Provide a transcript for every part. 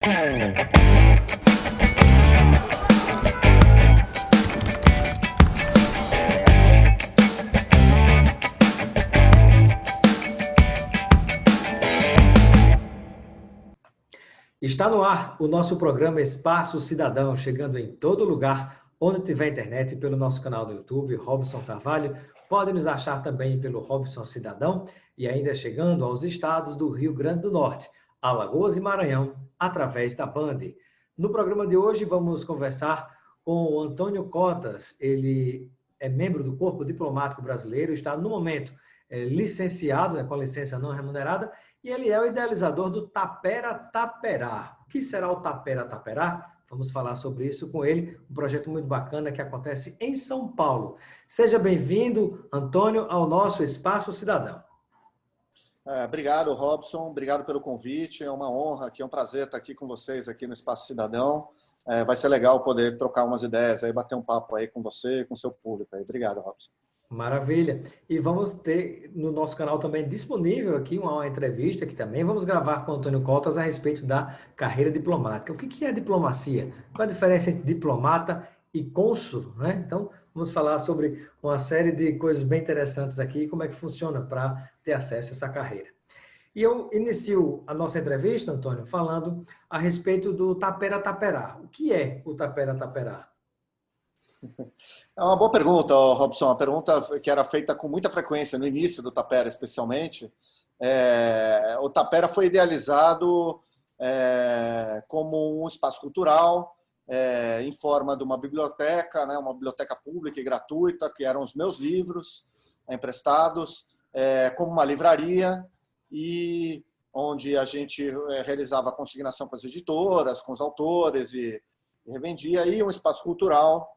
Está no ar o nosso programa Espaço Cidadão, chegando em todo lugar onde tiver internet, pelo nosso canal do YouTube, Robson Carvalho. Pode nos achar também pelo Robson Cidadão e ainda chegando aos estados do Rio Grande do Norte, Alagoas e Maranhão, através da Band. No programa de hoje vamos conversar com o Antônio Cotas. Ele é membro do Corpo Diplomático Brasileiro, está no momento licenciado, com a licença não remunerada, e ele é o idealizador do Tapera Taperá. O que será o Tapera Taperá? Vamos falar sobre isso com ele, um projeto muito bacana que acontece em São Paulo. Seja bem-vindo, Antônio, ao nosso Espaço Cidadão. Obrigado, Robson. Obrigado pelo convite. É uma honra, é um prazer estar aqui com vocês aqui no Espaço Cidadão. Vai ser legal poder trocar umas ideias, aí, bater um papo aí com você, com o seu público. Obrigado, Robson. Maravilha. E vamos ter no nosso canal também disponível aqui uma entrevista que também vamos gravar com o Antônio Cotas a respeito da carreira diplomática. O que é diplomacia? Qual a diferença entre diplomata e cônsul, né? Então, vamos falar sobre uma série de coisas bem interessantes aqui, como é que funciona para ter acesso a essa carreira. E eu inicio a nossa entrevista, Antônio, falando a respeito do Tapera Taperá. O que é o Tapera Taperá? É uma boa pergunta, Robson. Uma pergunta que era feita com muita frequência no início do Tapera, especialmente. O Tapera foi idealizado como um espaço cultural em forma de uma biblioteca, né, uma biblioteca pública e gratuita, que eram os meus livros emprestados, como uma livraria, e onde a gente realizava a consignação com as editoras, com os autores e revendia, e um espaço cultural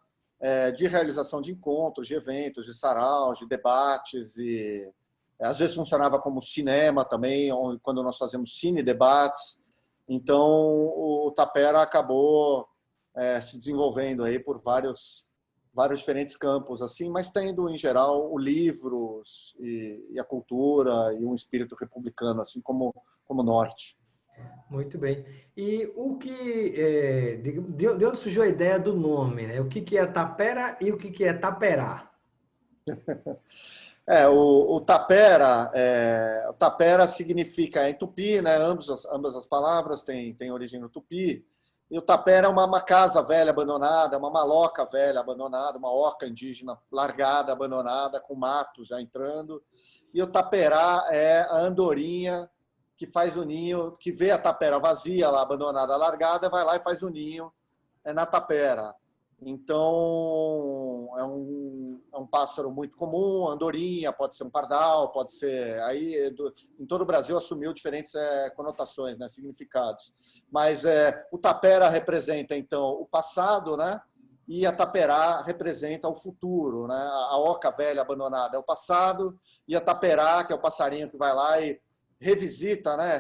de realização de encontros, de eventos, de saraus, de debates, e às vezes funcionava como cinema também, quando nós fazemos cine-debates. Então, o Tapera acabou se desenvolvendo aí por vários diferentes campos, assim, mas tendo, em geral, o livros e a cultura e um espírito republicano, assim como norte. Muito bem. E o que de onde surgiu a ideia do nome, né? O que é Tapera e o que é Taperá? O Tapera significa em tupi, né? Ambas as palavras têm origem no tupi. E o Tapera é uma casa velha abandonada, uma maloca velha abandonada, uma oca indígena largada, abandonada, com mato já entrando. E o Taperá é a andorinha que faz o ninho, que vê a tapera vazia, lá, abandonada, largada, vai lá e faz o ninho na tapera. Então, é um pássaro muito comum, andorinha, pode ser um pardal, pode ser... Aí, em todo o Brasil, assumiu diferentes conotações, né, significados. Mas o tapera representa, então, o passado, né, e a taperá representa o futuro. Né? A oca velha abandonada é o passado, e a taperá, que é o passarinho que vai lá e revisita, né,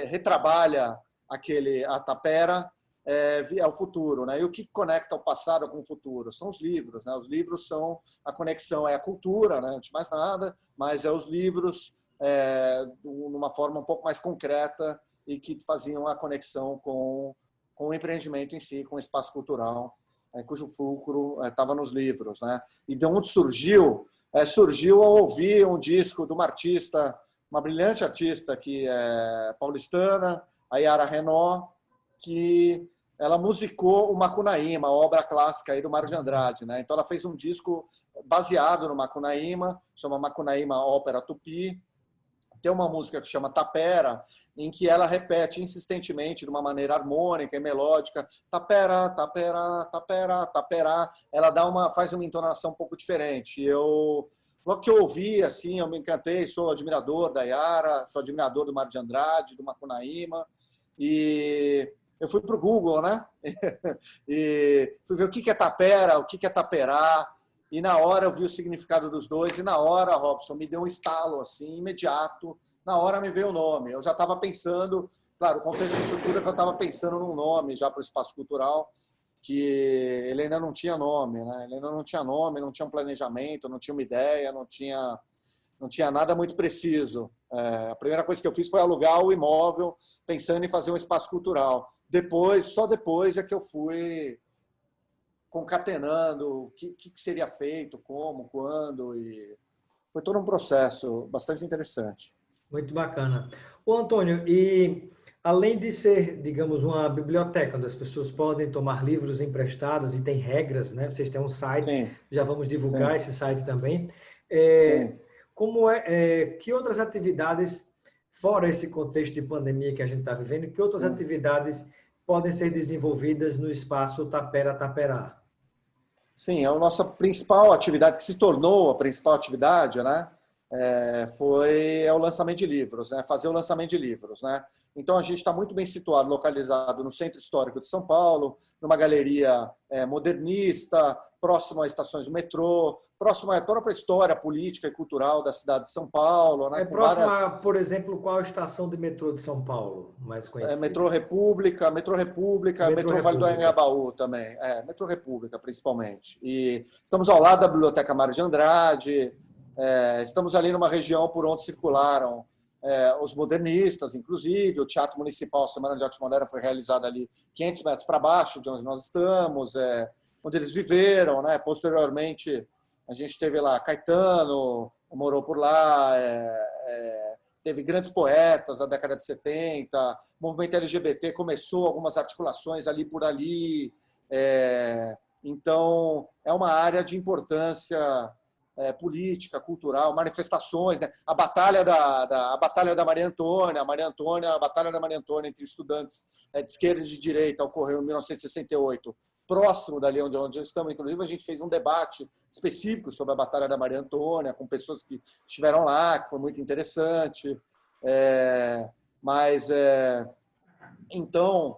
retrabalha a tapera, é o futuro. Né? E o que conecta o passado com o futuro? São os livros. Né? Os livros são a conexão, é a cultura, né? Antes de mais nada, mas os livros de uma forma um pouco mais concreta e que faziam a conexão com o empreendimento em si, com o espaço cultural, cujo fulcro estava nos livros. Né? E de onde surgiu? Surgiu ao ouvir um disco de uma artista, uma brilhante artista que é paulistana, a Yara Renault, que ela musicou o Macunaíma, a obra clássica aí do Mário de Andrade. Né? Então, ela fez um disco baseado no Macunaíma, chama Macunaíma Ópera Tupi. Tem uma música que chama Tapera, em que ela repete insistentemente, de uma maneira harmônica e melódica, tapera, tapera, tapera, tapera. Ela faz uma entonação um pouco diferente. Logo que eu ouvi, assim, eu me encantei, sou admirador da Yara, sou admirador do Mário de Andrade, do Macunaíma, e eu fui para o Google, né? E fui ver o que é tapera, o que é taperá, e na hora eu vi o significado dos dois, e na hora, Robson, me deu um estalo, assim, imediato, na hora me veio o nome. Eu já estava pensando, claro, o contexto de estrutura que eu estava pensando num nome já para o espaço cultural, que ele ainda não tinha nome, né? Ele ainda não tinha nome, não tinha um planejamento, não tinha uma ideia, não tinha nada muito preciso. A primeira coisa que eu fiz foi alugar o imóvel, pensando em fazer um espaço cultural. Só depois é que eu fui concatenando o que seria feito, como, quando, e foi todo um processo bastante interessante. Muito bacana. Ô, Antônio, e além de ser, digamos, uma biblioteca onde as pessoas podem tomar livros emprestados e tem regras, né? Vocês têm um site, Sim, já vamos divulgar sim, esse site também. sim. Que outras atividades, fora esse contexto de pandemia que a gente está vivendo, que outras atividades podem ser desenvolvidas no espaço Tapera Taperá? Sim, a nossa principal atividade, que se tornou a principal atividade, né, foi o lançamento de livros, né, fazer o lançamento de livros. Né? Então, a gente está muito bem situado, localizado no Centro Histórico de São Paulo, numa galeria modernista, próximo a estações do metrô, próximo a toda a história política e cultural da cidade de São Paulo. Né, É com próximo várias a, por exemplo, qual estação de metrô de São Paulo, mais Metrô conhecida? República, Metrô Metrô Vale do República. Anhangabaú também. Metrô República, principalmente. E estamos ao lado da Biblioteca Mário de Andrade, estamos ali numa região por onde circularam os modernistas, inclusive. O Teatro Municipal, a Semana de Arte Moderna, foi realizada ali 500 metros para baixo de onde nós estamos, onde eles viveram. Né? Posteriormente, a gente teve lá Caetano, morou por lá, teve grandes poetas da década de 70, o movimento LGBT começou algumas articulações ali por ali. Então, é uma área de importância política, cultural, manifestações. Né? A Batalha da Maria Antônia, a Batalha da Maria Antônia entre estudantes de esquerda e de direita ocorreu em 1968. Próximo dali onde estamos, inclusive, a gente fez um debate específico sobre a Batalha da Maria Antônia, com pessoas que estiveram lá, que foi muito interessante. Então,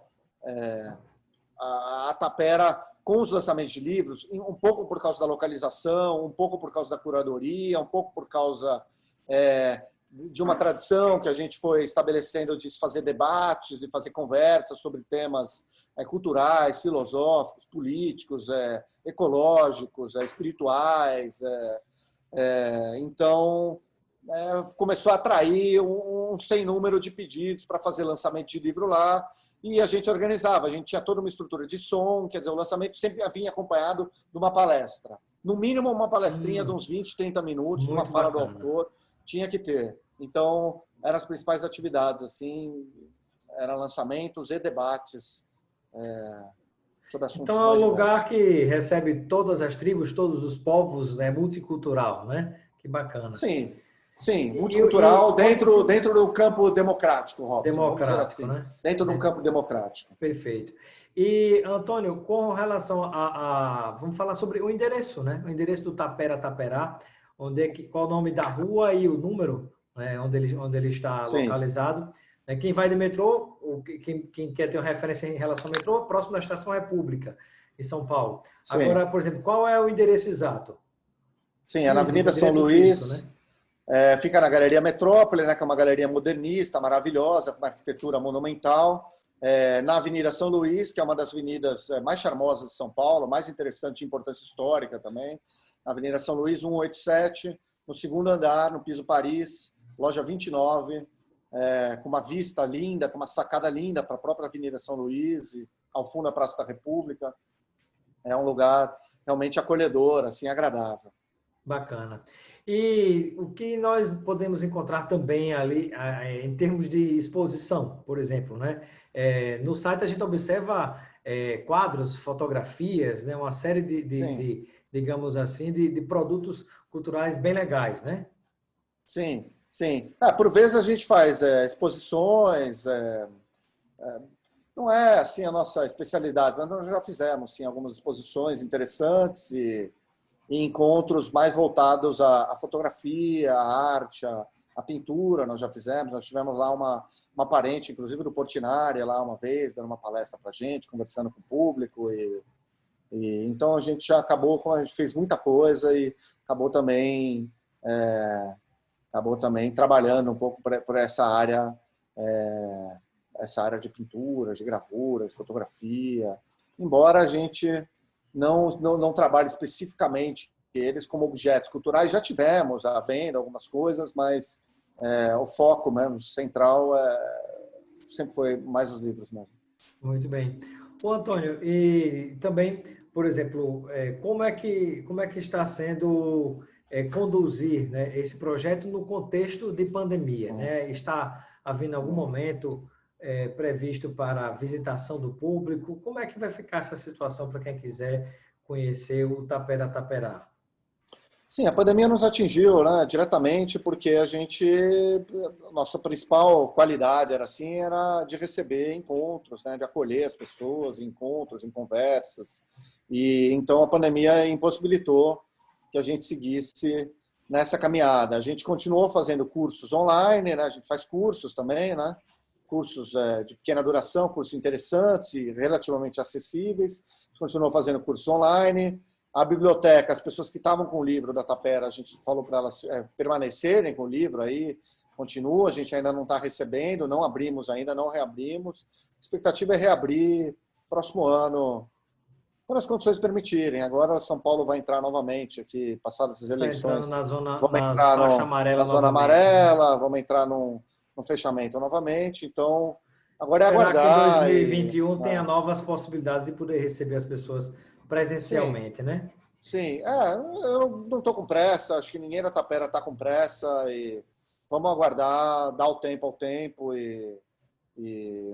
a Tapera, com os lançamentos de livros, um pouco por causa da localização, um pouco por causa da curadoria, um pouco por causa de uma tradição que a gente foi estabelecendo de fazer debates e fazer conversas sobre temas culturais, filosóficos, políticos, ecológicos, espirituais. Então, começou a atrair um sem número de pedidos para fazer lançamento de livro lá, e a gente organizava. A gente tinha toda uma estrutura de som, quer dizer, o lançamento sempre vinha acompanhado de uma palestra. No mínimo, uma palestrinha de uns 20, 30 minutos, de uma Muito fala do bacana. autor, tinha que ter. Então, eram as principais atividades, assim, eram lançamentos e debates sobre assuntos Então é um mais lugar diversos. que recebe todas as tribos, todos os povos, né? Multicultural, né? Que bacana. Sim, sim, E multicultural dentro do campo democrático, Robson, vamos dizer democrático, assim, né? dentro de um campo democrático. Perfeito. E, Antônio, com relação vamos falar sobre o endereço, né? O endereço do Tapera Taperá, qual o nome da rua e o número, né? Onde ele está Sim, localizado. Né? Quem vai de metrô, ou quem quer ter uma referência em relação ao metrô, próximo da Estação República, em São Paulo. sim, Agora, por exemplo, qual é o endereço exato? sim, é na Físico, Avenida São endereço físico, né? Luís, fica na Galeria Metrópole, né, que é uma galeria modernista, maravilhosa, com uma arquitetura monumental. Na Avenida São Luís, que é uma das avenidas mais charmosas de São Paulo, mais interessante e importância histórica também. Na Avenida São Luís, 187, no segundo andar, no piso Paris, loja 29, com uma vista linda, com uma sacada linda para a própria Avenida São Luís, e ao fundo da Praça da República. É um lugar realmente acolhedor, assim, agradável. Bacana. E o que nós podemos encontrar também ali, em termos de exposição, por exemplo, né? No site a gente observa quadros, fotografias, né? Uma série Sim, digamos assim, de produtos culturais bem legais, né? sim, sim. Por vezes a gente faz exposições, não é assim a nossa especialidade, mas nós já fizemos sim algumas exposições interessantes e encontros mais voltados à fotografia, à arte, à pintura. Nós já fizemos, nós tivemos lá uma parente, inclusive do Portinari, lá uma vez, dando uma palestra para a gente, conversando com o público. Então a gente já a gente fez muita coisa e acabou também, trabalhando um pouco por essa área de pintura, de gravura, de fotografia. Embora a gente não trabalhe especificamente eles como objetos culturais, já tivemos à venda algumas coisas, mas o foco mesmo, central, sempre foi mais os livros mesmo. Muito bem. Ô, Antônio, e também, por exemplo, como é que está sendo conduzir, né, esse projeto no contexto de pandemia, né? Está havendo algum momento previsto para a visitação do público? Como é que vai ficar essa situação para quem quiser conhecer o Tapera Taperá? Sim, a pandemia nos atingiu, né, diretamente porque nossa principal qualidade era de receber encontros, né, de acolher as pessoas em encontros, em conversas. E então a pandemia impossibilitou que a gente seguisse nessa caminhada. A gente continuou fazendo cursos online, né, a gente faz cursos também, né, cursos de pequena duração, cursos interessantes e relativamente acessíveis. A gente continuou fazendo cursos online. A biblioteca, as pessoas que estavam com o livro da Tapera, a gente falou para elas permanecerem com o livro aí, continua, a gente ainda não está recebendo, não abrimos ainda, não reabrimos. A expectativa é reabrir próximo ano, quando as condições permitirem. Agora São Paulo vai entrar novamente aqui, passadas as Está entrando eleições, na zona, vamos na entrar faixa amarela na zona novamente, né? amarela, vamos entrar num fechamento novamente. Então, agora é Esperar que em aguardar e... 2021 tenha novas possibilidades de poder receber as pessoas Sim, presencialmente, né? sim, eu não estou com pressa, acho que ninguém na Tapera está com pressa e vamos aguardar, dar o tempo ao tempo e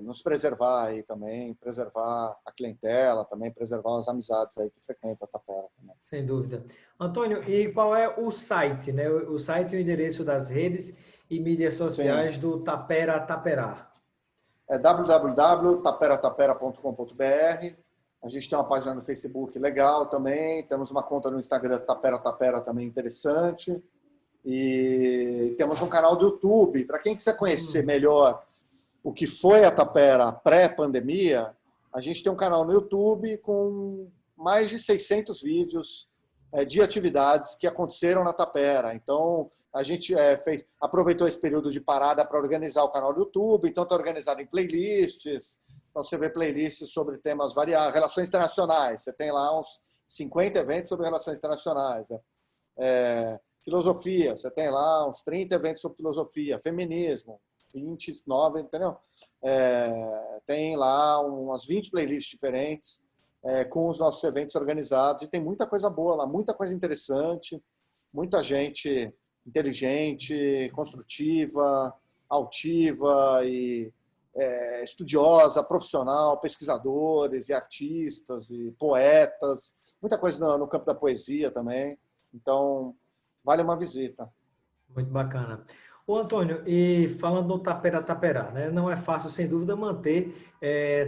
nos preservar aí também, preservar a clientela também, preservar as amizades aí que frequentam a Tapera também. Sem dúvida. Antônio, e qual é o site, né? O site e o endereço das redes e mídias Sim, sociais do Tapera Taperá. é www.taperatapera.com.br. A gente tem uma página no Facebook legal também, temos uma conta no Instagram Tapera Tapera também interessante. E temos um canal do YouTube. Para quem quiser conhecer melhor o que foi a Tapera pré-pandemia, a gente tem um canal no YouTube com mais de 600 vídeos de atividades que aconteceram na Tapera. Então, a gente aproveitou esse período de parada para organizar o canal do YouTube. Então, está organizado em playlists. Então, você vê playlists sobre temas variados, relações internacionais. Você tem lá uns 50 eventos sobre relações internacionais. Filosofia, você tem lá uns 30 eventos sobre filosofia. Feminismo, 29, entendeu? Tem lá umas 20 playlists diferentes com os nossos eventos organizados. E tem muita coisa boa lá, muita coisa interessante, muita gente inteligente, construtiva, altiva e estudiosa, profissional, pesquisadores e artistas e poetas. Muita coisa no campo da poesia também. Então, vale uma visita. Muito bacana. Ô, Antônio, e falando no Tapera Taperá, né? Não é fácil, sem dúvida, manter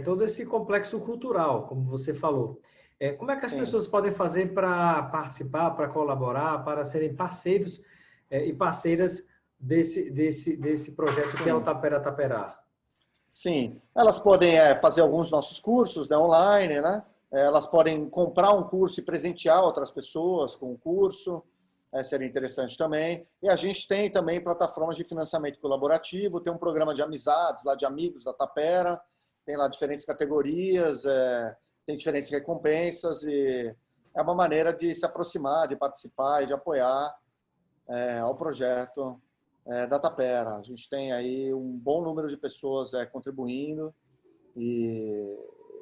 todo esse complexo cultural, como você falou. Como é que as Sim, pessoas podem fazer para participar, para colaborar, para serem parceiros e parceiras desse projeto que é o sim. Tapera Taperá? Sim, elas podem fazer alguns nossos cursos, né, online, né? Elas podem comprar um curso e presentear outras pessoas com o curso, seria interessante também. E a gente tem também plataformas de financiamento colaborativo, tem um programa de amizades, lá de amigos da Tapera, tem lá diferentes categorias, tem diferentes recompensas e é uma maneira de se aproximar, de participar e de apoiar ao projeto da Tapera. A gente tem aí um bom número de pessoas contribuindo e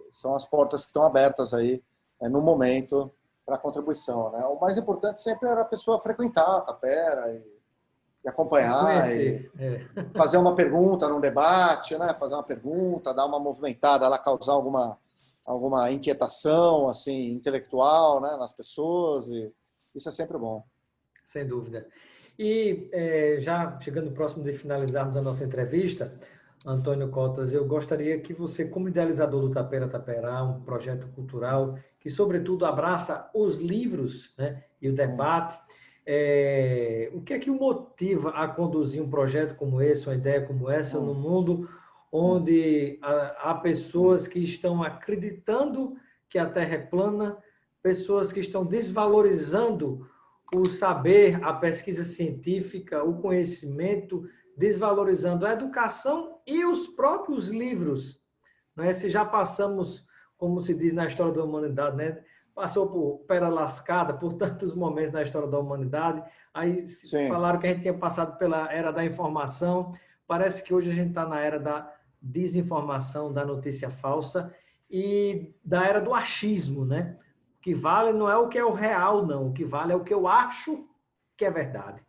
são as portas que estão abertas aí no momento para a contribuição, né? O mais importante sempre era a pessoa frequentar a Tapera e E acompanhar e conhecer. fazer uma pergunta num debate, né? Fazer uma pergunta, dar uma movimentada, ela causar alguma inquietação assim intelectual, né, nas pessoas e isso é sempre bom. Sem dúvida. E já chegando próximo de finalizarmos a nossa entrevista, Antônio Cotas, eu gostaria que você, como idealizador do Tapera Taperá, um projeto cultural que, sobretudo, abraça os livros, né, e o debate, o que é que o motiva a conduzir um projeto como esse, uma ideia como essa, no mundo onde há pessoas que estão acreditando que a Terra é plana, pessoas que estão desvalorizando o saber, a pesquisa científica, o conhecimento, desvalorizando a educação e os próprios livros. Né? Se já passamos, como se diz na história da humanidade, né? passou por pera lascada por tantos momentos na história da humanidade. Aí Sim. falaram que a gente tinha passado pela era da informação. Parece que hoje a gente está na era da desinformação, da notícia falsa e da era do achismo, né? O que vale não é o que é o real, não. O que vale é o que eu acho que é verdade.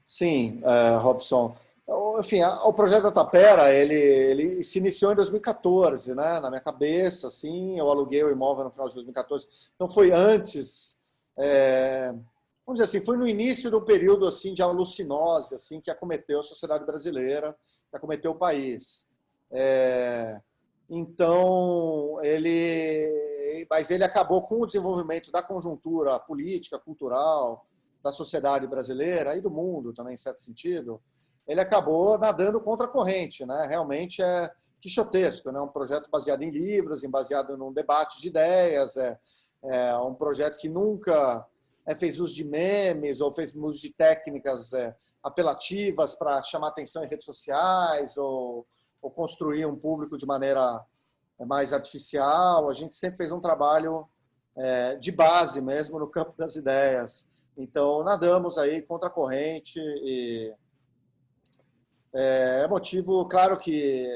Sim, Robson. Enfim, o projeto da Tapera, ele se iniciou em 2014, né? Na minha cabeça, assim, eu aluguei o imóvel no final de 2014. Então foi antes, vamos dizer assim, foi no início do período assim de alucinose, assim, que acometeu a sociedade brasileira, que acometeu o país. Então mas ele acabou com o desenvolvimento da conjuntura política, cultural, da sociedade brasileira e do mundo também, em certo sentido. Ele acabou nadando contra a corrente, né? Realmente é quixotesco, né? Um projeto baseado em livros, baseado num debate de ideias, é um projeto que nunca fez uso de memes ou fez uso de técnicas apelativas para chamar atenção em redes sociais ou construir um público de maneira mais artificial. A gente sempre fez um trabalho de base mesmo no campo das ideias. Então, nadamos aí contra a corrente e é motivo, claro que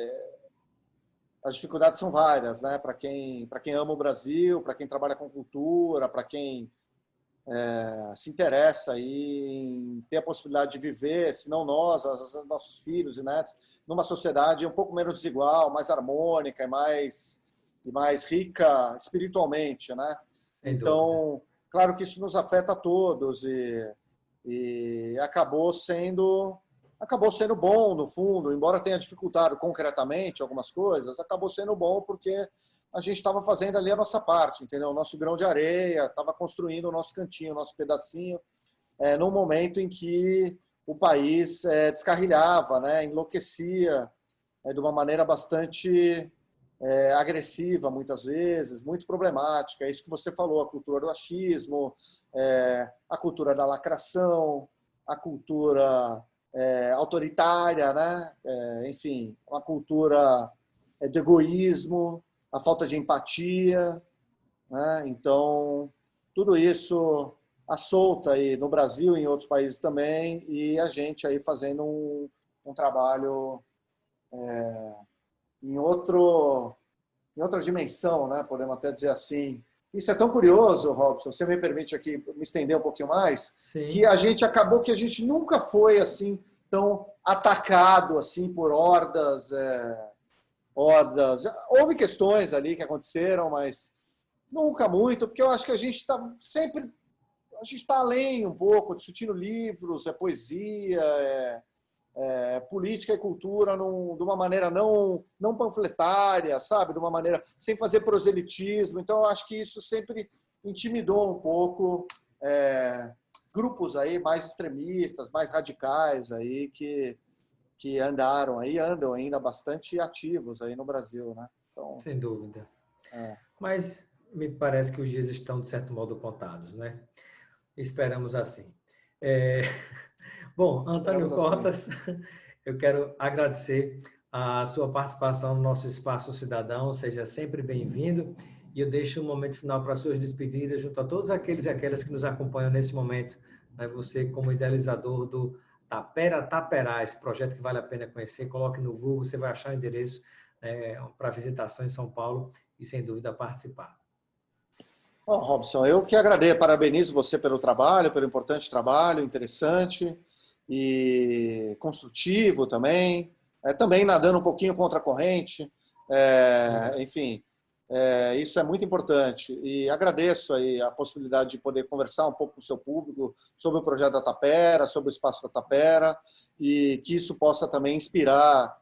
as dificuldades são várias, né? Para quem ama o Brasil, para quem trabalha com cultura, para quem se interessa aí em ter a possibilidade de viver, se não nós, os nossos filhos e netos, numa sociedade um pouco menos desigual, mais harmônica e mais rica espiritualmente, né? Sem dúvida. Então, claro que isso nos afeta a todos e acabou sendo bom, no fundo, embora tenha dificultado concretamente algumas coisas, acabou sendo bom porque a gente estava fazendo ali a nossa parte, entendeu? O nosso grão de areia, estava construindo o nosso cantinho, o nosso pedacinho, num momento em que o país descarrilhava, né? Enlouquecia de uma maneira bastante agressiva, muitas vezes, muito problemática. É isso que você falou, a cultura do achismo, a cultura da lacração, a cultura autoritária, né? Enfim, uma cultura do egoísmo, a falta de empatia, né? Então, tudo isso à solta aí no Brasil e em outros países também, e a gente aí fazendo um trabalho em outra dimensão, né? Podemos até dizer assim. Isso é tão curioso, Robson, você me permite aqui me estender um pouquinho mais, que Sim. a gente acabou que a gente nunca foi assim tão atacado assim por hordas. Houve questões ali que aconteceram, mas nunca muito, porque eu acho que a gente está sempre, a gente está além um pouco, discutindo livros, poesia, política e cultura de uma maneira não panfletária, sabe? De uma maneira sem fazer proselitismo. Então, eu acho que isso sempre intimidou um pouco grupos aí mais extremistas, mais radicais aí que andam ainda bastante ativos aí no Brasil, né? Então, Sem dúvida. Mas me parece que os dias estão, de certo modo, contados, né? Esperamos assim. Bom, Antônio esperamos assim. Cotas, eu quero agradecer a sua participação no nosso Espaço Cidadão. Seja sempre bem-vindo. E eu deixo um momento final para suas despedidas junto a todos aqueles e aquelas que nos acompanham nesse momento. Né? Você, como idealizador do Tapera Taperá, esse projeto que vale a pena conhecer, coloque no Google, você vai achar o endereço para visitação em São Paulo e, sem dúvida, participar. Bom, Robson, eu que agradeço, parabenizo você pelo trabalho, pelo importante trabalho, interessante e construtivo também, também nadando um pouquinho contra a corrente, enfim, isso é muito importante e agradeço aí a possibilidade de poder conversar um pouco com o seu público sobre o projeto da Tapera, sobre o espaço da Tapera e que isso possa também inspirar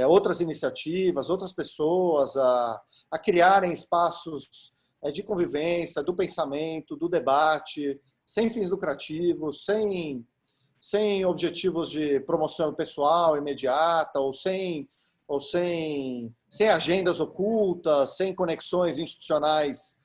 outras iniciativas, outras pessoas a criarem espaços de convivência, do pensamento, do debate, sem fins lucrativos, sem objetivos de promoção pessoal imediata, sem agendas ocultas, sem conexões institucionais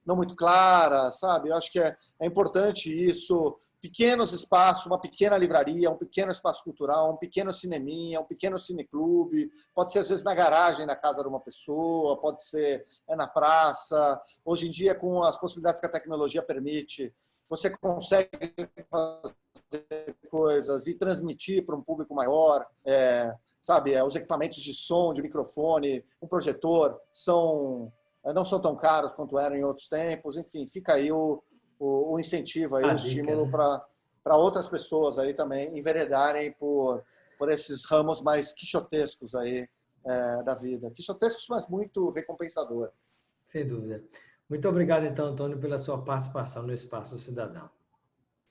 não muito claras, sabe? Eu acho que é importante isso pequenos espaços, uma pequena livraria, um pequeno espaço cultural, um pequeno cineminha, um pequeno cineclube, pode ser às vezes na garagem da casa de uma pessoa, pode ser na praça. Hoje em dia, com as possibilidades que a tecnologia permite, você consegue fazer coisas e transmitir para um público maior. Sabe, os equipamentos de som, de microfone, um projetor, não são tão caros quanto eram em outros tempos. Enfim, fica aí o incentivo, aí, o estímulo para outras pessoas aí também enveredarem por esses ramos mais quixotescos aí, da vida. Quixotescos, mas muito recompensadores. Sem dúvida. Muito obrigado, então, Antônio, pela sua participação no Espaço do Cidadão.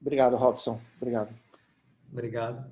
Obrigado, Robson. Obrigado. Obrigado.